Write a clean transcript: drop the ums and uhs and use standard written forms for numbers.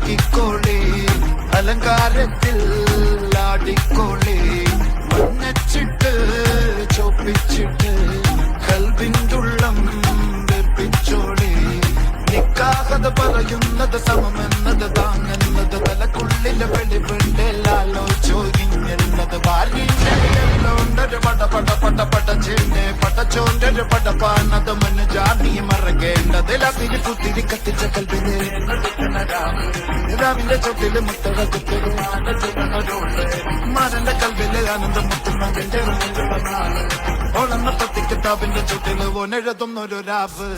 പഴകിക്കോളേ അലങ്കാരത്തിൽ ആടിക്കോളേ മഞ്ഞച്ചിട്ട് ചോപ്പിച്ചിട്ട് കൽവിൻ്റെ ഉള്ളം വെപ്പിച്ചോളേ നിക്കാഹത പറയുന്നത് സമമെന്നത് താങ്ങുന്നത് തലക്കുള്ളിലെ വെളിവുണ്ടെല്ലാലോ ചോദിഞ്ഞെന്നത് ഭാര്യണ്ടൊരു പടചേന്റെ പടച്ചോന്റെ പടപ്പാണത് മന് ജാതി മറക്കേണ്ടത് ലഭിന് കുത്തിരി കത്തിച്ച കൽവിന് രാവിലെ ചൊട്ടില് മുത്തഴ കുത്തിരി മരന്റെ കൽവില് ആനന്ദം മുത്തുന്നതിന്റെ ഓളന്ന പത്തി കിതാബിന്റെ ചുട്ടില് ഓനെഴുതുന്നൊരു രാവ്